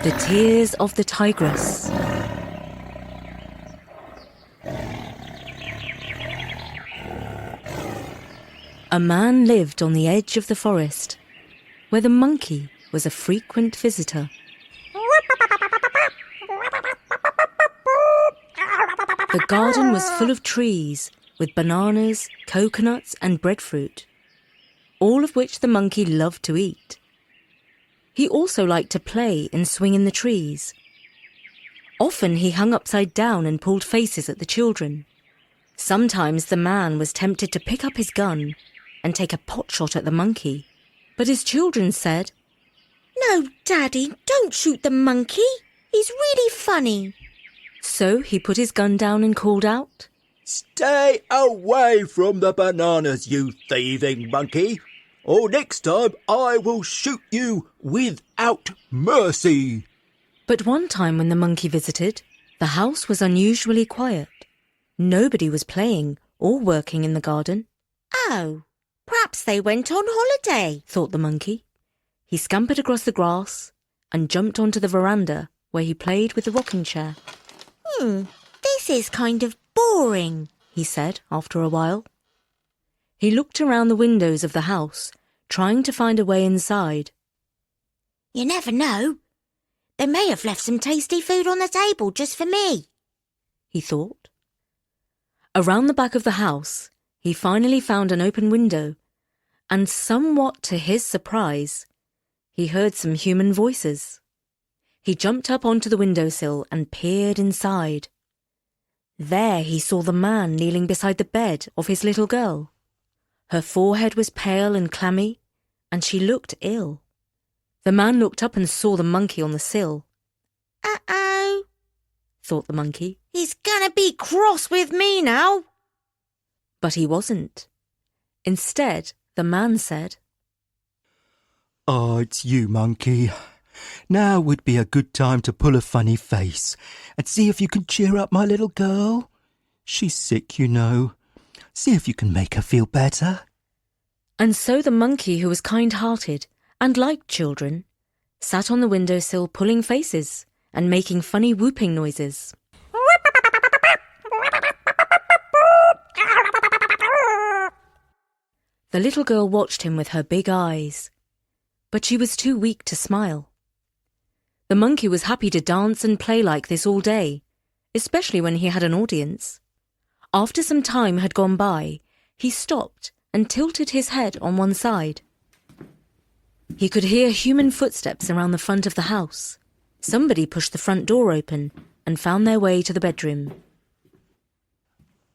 The Tears of the Tigress. A man lived on the edge of the forest, where the monkey was a frequent visitor. The garden was full of trees with bananas, coconuts and breadfruit, all of which the monkey loved to eat. He also liked to play and swing in the trees. Often he hung upside down and pulled faces at the children. Sometimes the man was tempted to pick up his gun and take a potshot at the monkey, but his children said, "No, Daddy, don't shoot the monkey. He's really funny." So he put his gun down and called out, "Stay away from the bananas, you thieving monkey, or next time I will shoot you without mercy." But one time when the monkey visited, the house was unusually quiet. Nobody was playing or working in the garden. "Oh, perhaps they went on holiday," thought the monkey. He scampered across the grass and jumped onto the veranda where he played with the rocking chair. This is kind of boring," he said after a while. He looked around the windows of the house, trying to find a way inside. "You never know. They may have left some tasty food on the table just for me," he thought. Around the back of the house, he finally found an open window, and somewhat to his surprise, he heard some human voices. He jumped up onto the windowsill and peered inside. There he saw the man kneeling beside the bed of his little girl. Her forehead was pale and clammy, and she looked ill. The man looked up and saw the monkey on the sill. "Uh-oh," thought the monkey. "He's gonna be cross with me now." But he wasn't. Instead, the man said, "Oh, it's you, monkey. Now would be a good time to pull a funny face and see if you can cheer up my little girl. She's sick, you know. See if you can make her feel better." And so the monkey, who was kind-hearted and liked children, sat on the windowsill pulling faces and making funny whooping noises. The little girl watched him with her big eyes, but she was too weak to smile. The monkey was happy to dance and play like this all day, especially when he had an audience. After some time had gone by, he stopped and tilted his head on one side. He could hear human footsteps around the front of the house. Somebody pushed the front door open and found their way to the bedroom.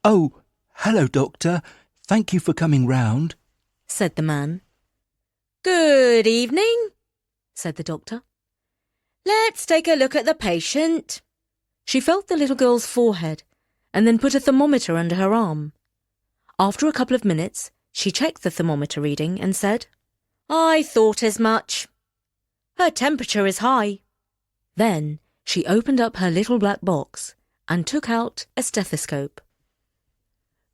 "Oh, hello, Doctor. Thank you for coming round," said the man. "Good evening," said the doctor. "Let's take a look at the patient." She felt the little girl's forehead and then put a thermometer under her arm. After a couple of minutes, she checked the thermometer reading and said, "I thought as much. Her temperature is high." Then she opened up her little black box and took out a stethoscope.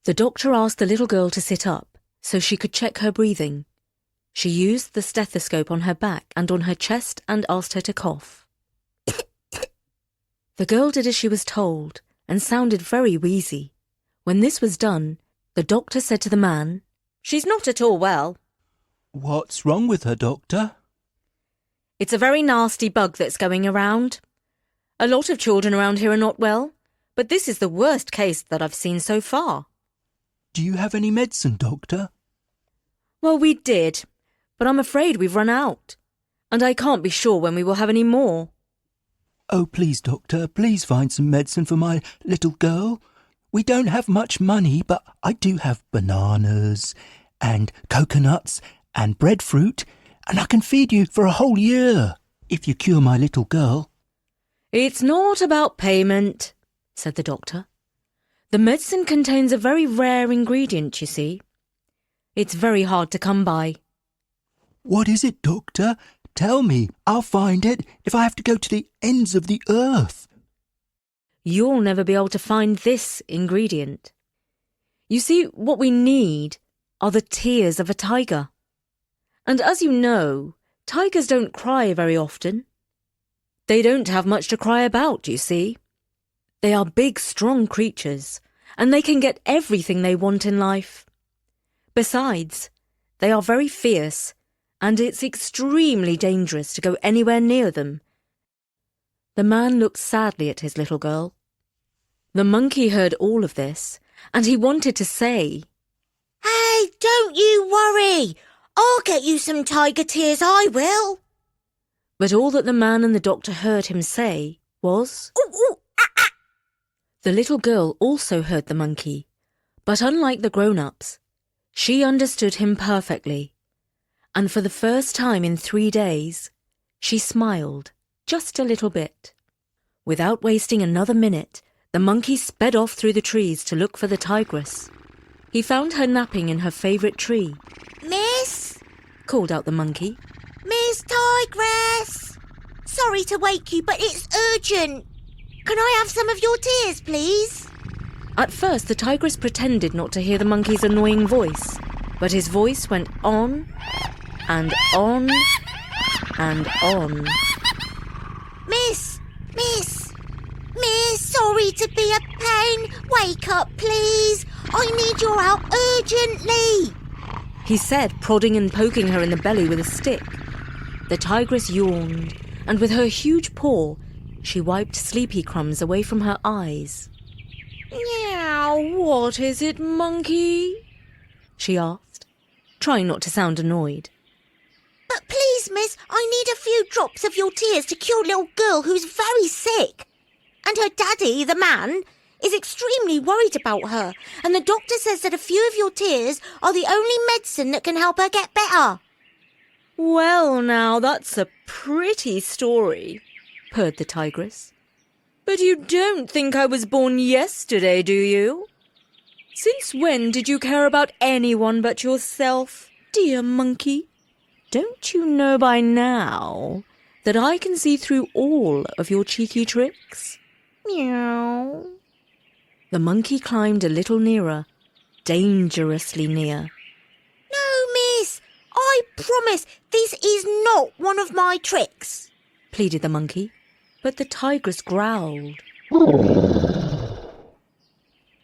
The doctor asked the little girl to sit up so she could check her breathing. She used the stethoscope on her back and on her chest and asked her to cough. The girl did as she was told and sounded very wheezy. When this was done, the doctor said to the man, "She's not at all well." "What's wrong with her, Doctor?" "It's a very nasty bug that's going around. A lot of children around here are not well, but this is the worst case that I've seen so far." "Do you have any medicine, Doctor?" "Well, we did, but I'm afraid we've run out, and I can't be sure when we will have any more." "Oh, please, Doctor, please find some medicine for my little girl. We don't have much money, but I do have bananas and coconuts and breadfruit, and I can feed you for a whole year if you cure my little girl." "It's not about payment," said the doctor. "The medicine contains a very rare ingredient, you see. It's very hard to come by." "What is it, Doctor? Tell me. I'll find it if I have to go to the ends of the earth." "You'll never be able to find this ingredient. You see, what we need are the tears of a tiger. And as you know, tigers don't cry very often. They don't have much to cry about, you see. They are big, strong creatures, and they can get everything they want in life. Besides, they are very fierce, and it's extremely dangerous to go anywhere near them. The man looked sadly at his little girl. The monkey heard all of this, and he wanted to say, "Hey, don't you worry. I'll get you some tiger tears, I will." But all that the man and the doctor heard him say was, Ooh, ooh, ah, ah. The little girl also heard the monkey, but unlike the grown-ups, she understood him perfectly, and for the first time in 3 days, she smiled just a little bit. Without wasting another minute, the monkey sped off through the trees to look for the tigress. He found her napping in her favourite tree. "Miss? Called out the monkey. Miss Tigress? Sorry to wake you, but it's urgent. Can I have some of your tears, please?" At first, the tigress pretended not to hear the monkey's annoying voice, but his voice went on and on and on. Miss, sorry to be a pain. Wake up, please. I need your help urgently. He said, prodding and poking her in the belly with a stick. The tigress yawned, and with her huge paw, she wiped sleepy crumbs away from her eyes. "Meow, what is it, monkey?" she asked, trying not to sound annoyed. But please, miss, I need a few drops of your tears to cure a little girl who's very sick. And her daddy, the man, is extremely worried about her, and the doctor says that a few of your tears are the only medicine that can help her get better. "Well, now, that's a pretty story," purred the tigress. "But you don't think I was born yesterday, do you? Since when did you care about anyone but yourself, dear monkey? Don't you know by now that I can see through all of your cheeky tricks?" Meow. The monkey climbed a little nearer, dangerously near. No, miss, I promise this is not one of my tricks, pleaded the monkey, but the tigress growled.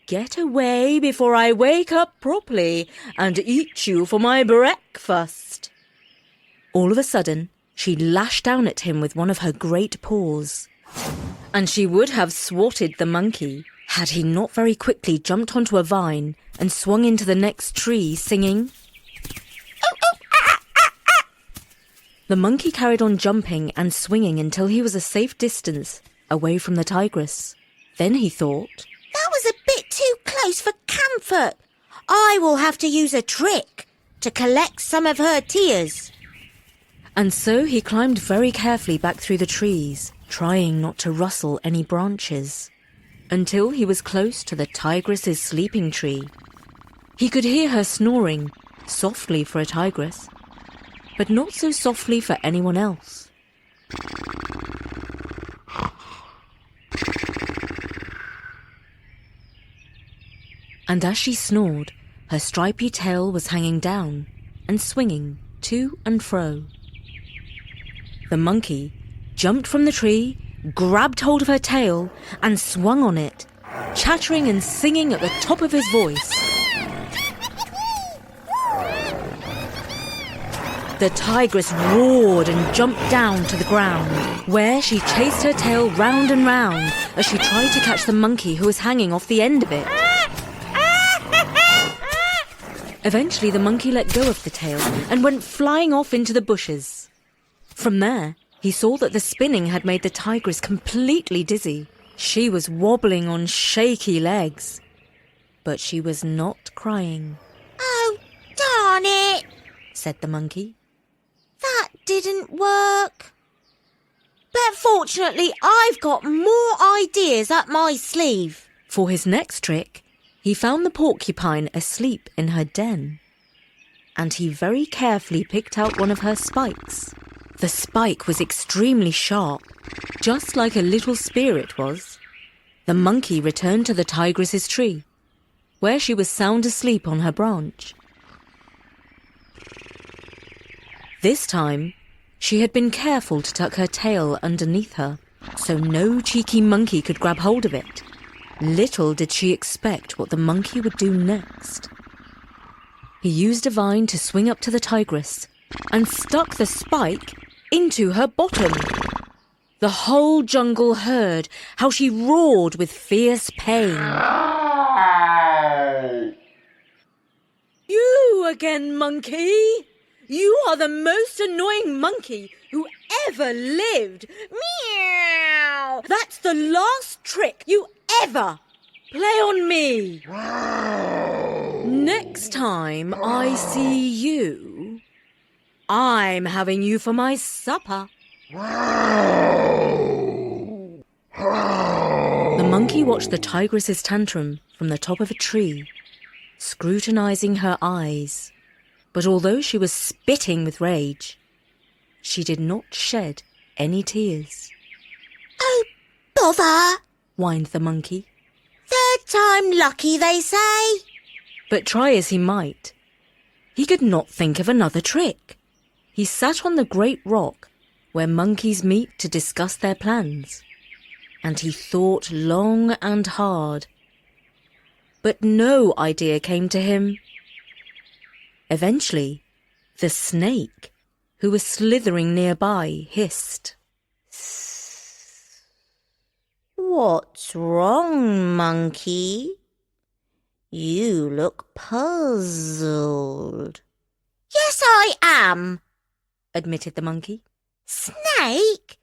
"Get away before I wake up properly and eat you for my breakfast." All of a sudden, she lashed down at him with one of her great paws. And she would have swatted the monkey had he not very quickly jumped onto a vine and swung into the next tree, singing, "Oh, oh, ah, ah, ah." The monkey carried on jumping and swinging until he was a safe distance away from the tigress. Then he thought, That was a bit too close for comfort. I will have to use a trick to collect some of her tears. and so he climbed very carefully back through the trees, trying not to rustle any branches, until he was close to the tigress's sleeping tree. He could hear her snoring, softly for a tigress, but not so softly for anyone else. And as she snored, her stripy tail was hanging down and swinging to and fro. The monkey jumped from the tree, grabbed hold of her tail, and swung on it, chattering and singing at the top of his voice. The tigress roared and jumped down to the ground, where she chased her tail round and round as she tried to catch the monkey who was hanging off the end of it. Eventually, the monkey let go of the tail and went flying off into the bushes. From there, he saw that the spinning had made the tigress completely dizzy. She was wobbling on shaky legs, but she was not crying. Oh, darn it, said the monkey. That didn't work. But fortunately, I've got more ideas up my sleeve. For his next trick, he found the porcupine asleep in her den, and he very carefully picked out one of her spikes. The spike was extremely sharp, just like a little spear it was. The monkey returned to the tigress's tree, where she was sound asleep on her branch. This time, She had been careful to tuck her tail underneath her, so no cheeky monkey could grab hold of it. Little did she expect what the monkey would do next. He used a vine to swing up to the tigress and stuck the spike into her bottom. The whole jungle heard how she roared with fierce pain. You again, monkey! You are the most annoying monkey who ever lived. Meow! That's the last trick you ever play on me. Next time I see you, I'm having you for my supper. The monkey watched the tigress's tantrum from the top of a tree, scrutinizing her eyes. But although she was spitting with rage, she did not shed any tears. Oh, bother! Whined the monkey. Third time lucky, they say. But try as he might, he could not think of another trick. He sat on the great rock where monkeys meet to discuss their plans, and he thought long and hard. But no idea came to him. Eventually, the snake, who was slithering nearby, hissed. What's wrong, monkey? You look puzzled. Yes, I am, admitted the monkey. Snake?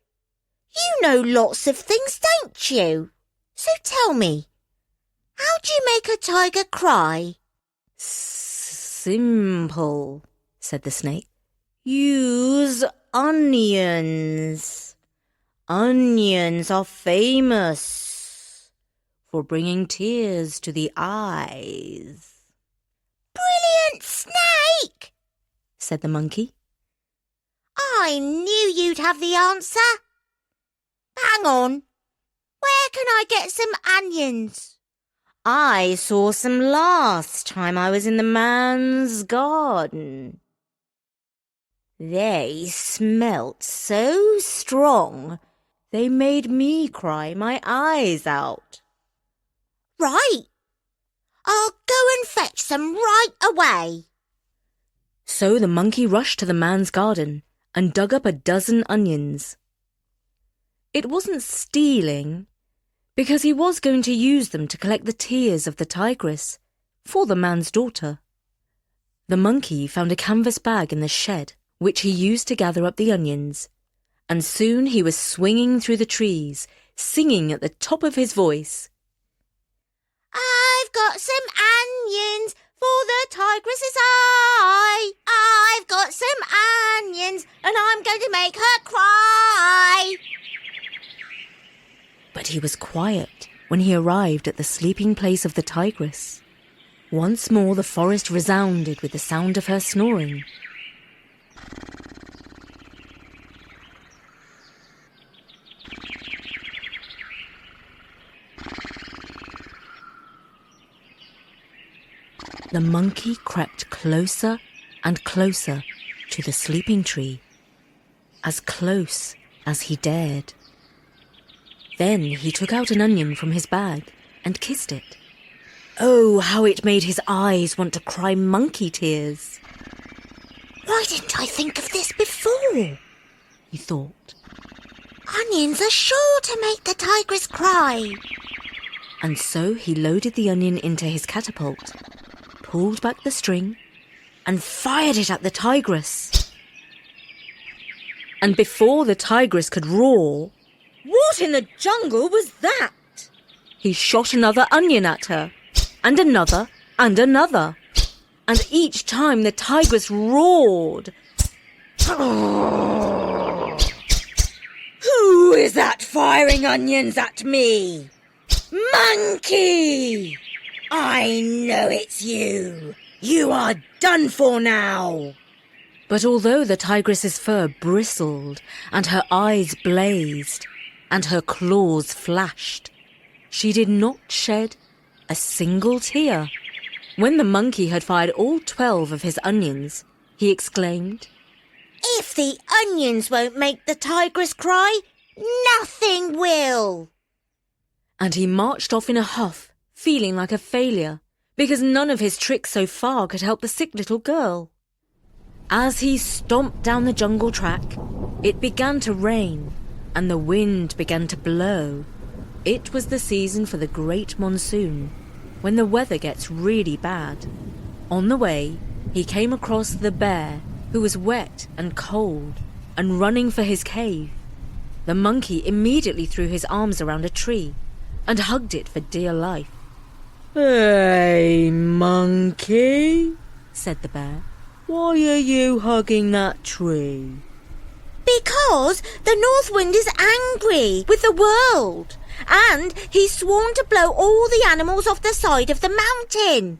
You know lots of things, don't you? So tell me, how do you make a tiger cry? Simple, said the snake. Use onions. Onions are famous for bringing tears to the eyes. Brilliant, Snake, said the monkey. I knew you'd have the answer. Hang on, where can I get some onions? I saw some last time I was in the man's garden. They smelt so strong, they made me cry my eyes out. Right. I'll go and fetch some right away. So the monkey rushed to the man's garden and dug up a dozen onions. It wasn't stealing, because he was going to use them to collect the tears of the tigress for the man's daughter. The monkey found a canvas bag in the shed, which he used to gather up the onions, and soon he was swinging through the trees, singing at the top of his voice. I've got some onions for the tigress's eye. I've got some onions and I'm going to make her cry. But he was quiet when he arrived at the sleeping place of the tigress. Once more the forest resounded with the sound of her snoring. The monkey crept closer and closer to the sleeping tree, as close as he dared. Then he took out an onion from his bag and kissed it. Oh, how it made his eyes want to cry monkey tears. Why didn't I think of this before? He thought. Onions are sure to make the tigress cry. And so he loaded the onion into his catapult, pulled back the string, and fired it at the tigress. And before the tigress could roar, What in the jungle was that? he shot another onion at her, and another, and another. And each time the tigress roared. Who is that firing onions at me? Monkey! I know it's you. You are done for now. But although the tigress's fur bristled, and her eyes blazed, and her claws flashed, she did not shed a single tear. When the monkey had fired all 12 of his onions, he exclaimed, If the onions won't make the tigress cry, nothing will. And he marched off in a huff, feeling like a failure, because none of his tricks so far could help the sick little girl. As he stomped down the jungle track, it began to rain, and the wind began to blow. It was the season for the great monsoon, when the weather gets really bad. On the way, he came across the bear, who was wet and cold and running for his cave. The monkey immediately threw his arms around a tree and hugged it for dear life. Hey, monkey, said the bear. why are you hugging that tree? Because the North Wind is angry with the world, and he's sworn to blow all the animals off the side of the mountain.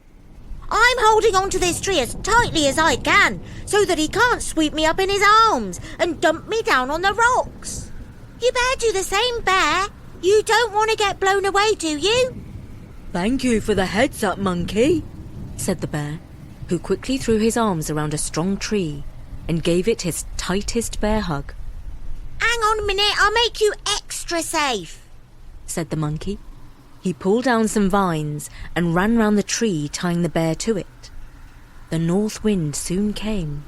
I'm holding on to this tree as tightly as I can, so that he can't sweep me up in his arms and dump me down on the rocks. You better do the same, Bear. You don't want to get blown away, do you? Thank you for the heads up, monkey, said the bear, who quickly threw his arms around a strong tree and gave it his tightest bear hug. Hang on a minute, I'll make you extra safe, said the monkey. He pulled down some vines and ran round the tree, tying the bear to it. The north wind soon came,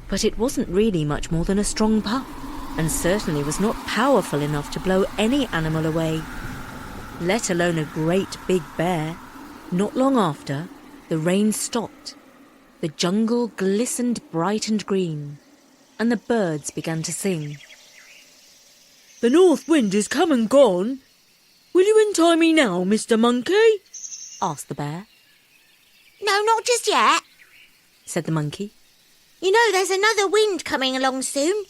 but it wasn't really much more than a strong puff, and certainly was not powerful enough to blow any animal away, let alone a great big bear. Not long after, the rain stopped. The jungle glistened bright and green, and the birds began to sing. The north wind is come and gone. Will you untie me now, Mr. Monkey? asked the bear. No, not just yet, said the monkey. You know there's another wind coming along soon,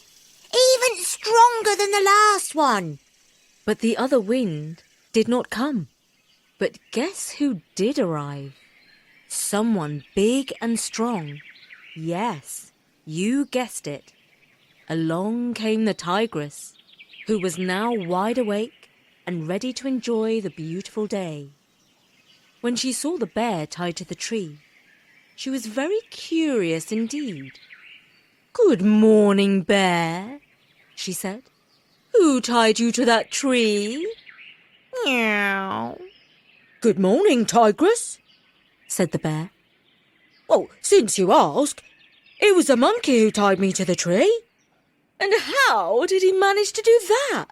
even stronger than the last one. But the other wind did not come. But guess who did arrive? Someone big and strong. Yes, you guessed it. Along came the tigress, who was now wide awake and ready to enjoy the beautiful day. When she saw the bear tied to the tree, she was very curious indeed. Good morning, Bear, she said. Who tied you to that tree? Meow. Good morning, Tigress, said the bear. Well, since you ask, it was a monkey who tied me to the tree. And how did he manage to do that?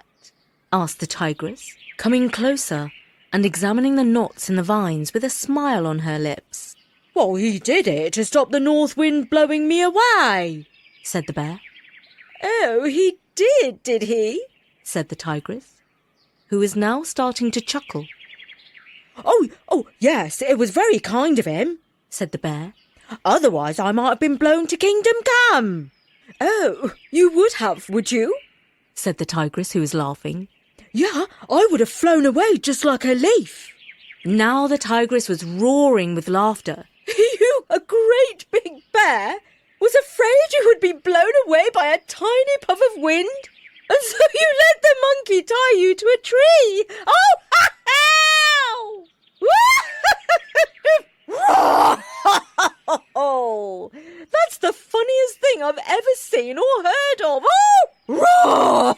asked the tigress, coming closer and examining the knots in the vines with a smile on her lips. Well, he did it to stop the north wind blowing me away, said the bear. Oh, he did he? said the tigress, who was now starting to chuckle. Oh, yes, it was very kind of him, said the bear. Otherwise I might have been blown to Kingdom Come. Oh, you would have, would you? said the tigress, who was laughing. Yeah, I would have flown away just like a leaf. Now the tigress was roaring with laughter. You, a great big bear, was afraid you would be blown away by a tiny puff of wind? And so you let the monkey tie you to a tree? Oh, ha, Oh, that's the funniest thing I've ever seen or heard of. Meow,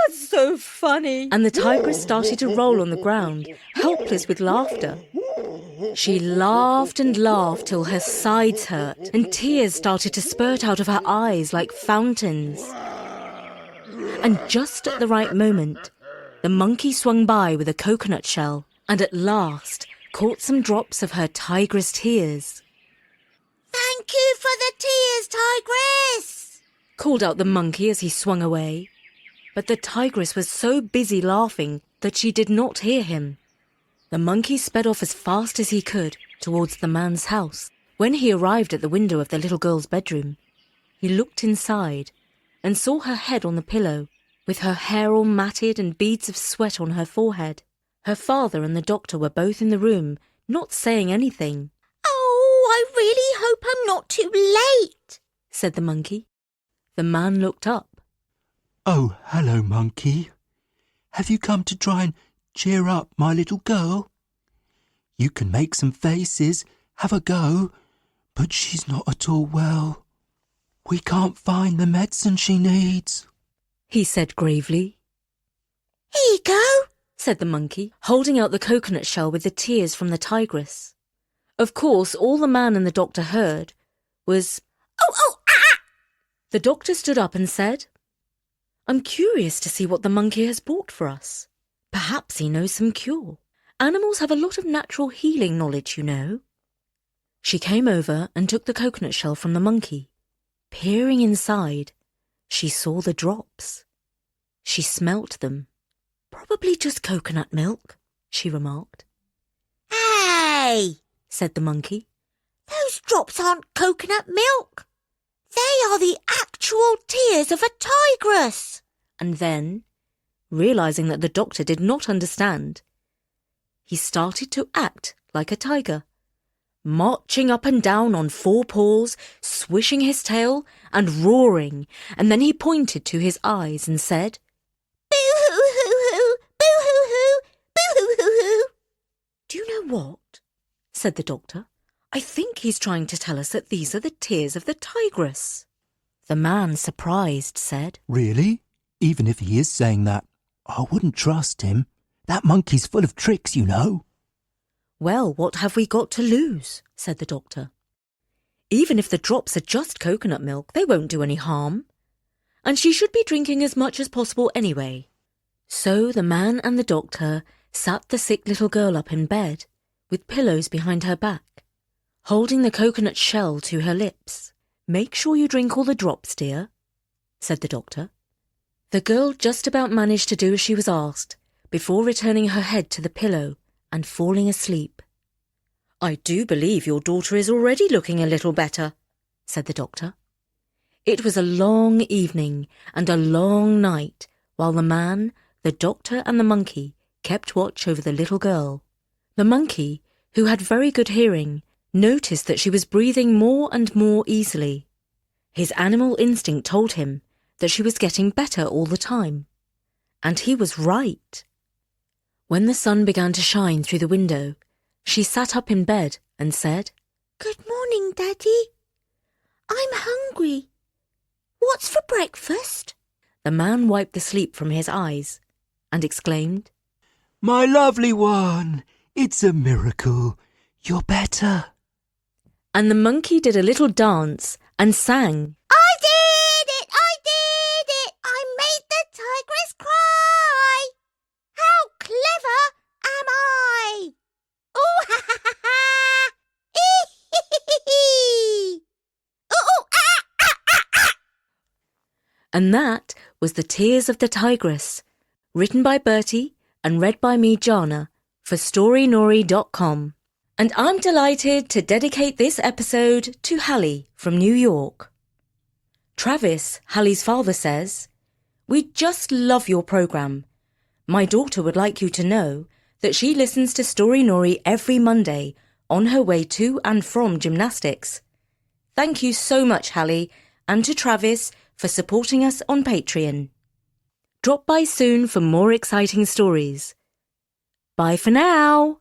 that's so funny. And the tigress started to roll on the ground, helpless with laughter. She laughed and laughed till her sides hurt, and tears started to spurt out of her eyes like fountains. And just at the right moment, the monkey swung by with a coconut shell, and at last caught some drops of her tigress tears. Thank you for the tears, Tigress, called out the monkey as he swung away. But the tigress was so busy laughing that she did not hear him. The monkey sped off as fast as he could towards the man's house. When he arrived at the window of the little girl's bedroom, he looked inside and saw her head on the pillow, with her hair all matted and beads of sweat on her forehead. Her father and the doctor were both in the room, not saying anything. Oh, I really hope I'm not too late, said the monkey. The man looked up. Oh, hello, monkey. Have you come to try and cheer up my little girl? You can make some faces, have a go, But she's not at all well. We can't find the medicine she needs, he said gravely. Here you go, Said the monkey, holding out the coconut shell with the tears from the tigress. Of course, all the man and the doctor heard was, Oh, ah! The doctor stood up and said, I'm curious to see what the monkey has brought for us. Perhaps he knows some cure. Animals have a lot of natural healing knowledge, you know. She came over and took the coconut shell from the monkey. Peering inside, she saw the drops. She smelt them. Probably just coconut milk, she remarked. Hey, Said the monkey. those drops aren't coconut milk. They are the actual tears of a tigress. And then, realizing that the doctor did not understand, he started to act like a tiger, marching up and down on 4 paws, swishing his tail and roaring, and then he pointed to his eyes and said, Boo-hoo-hoo-hoo, boo-hoo-hoo, boo-hoo-hoo-hoo. Do you know what? Said the doctor. I think he's trying to tell us that these are the tears of the tigress. The man, surprised, said, Really? Even if he is saying that, I wouldn't trust him. That monkey's full of tricks, you know. Well, what have we got to lose? Said the doctor. Even if the drops are just coconut milk, they won't do any harm. And she should be drinking as much as possible anyway. So the man and the doctor sat the sick little girl up in bed, with pillows behind her back, holding the coconut shell to her lips. Make sure you drink all the drops, dear, said the doctor. The girl just about managed to do as she was asked, before returning her head to the pillow and falling asleep. I do believe your daughter is already looking a little better, said the doctor. It was a long evening and a long night while the man, the doctor and the monkey kept watch over the little girl. The monkey, who had very good hearing, noticed that she was breathing more and more easily. His animal instinct told him that she was getting better all the time. And he was right. When the sun began to shine through the window, she sat up in bed and said, Good morning, Daddy. I'm hungry. What's for breakfast? The man wiped the sleep from his eyes and exclaimed, My lovely one, it's a miracle. You're better. And the monkey did a little dance and sang, I did it! I did it! I made the tigress cry! How clever am I? Ooh, ha, ha, ha, ha! Ee-hee-hee-hee! Ooh, ah, ah, ah, ah! And that was The Tears of the Tigress, written by Bertie and read by me, Jana, for storynori.com. And I'm delighted to dedicate this episode to Hallie from New York. Travis, Hallie's father, says, We just love your programme. My daughter would like you to know that she listens to Story Nori every Monday on her way to and from gymnastics. Thank you so much, Hallie, and to Travis for supporting us on Patreon. Drop by soon for more exciting stories. Bye for now.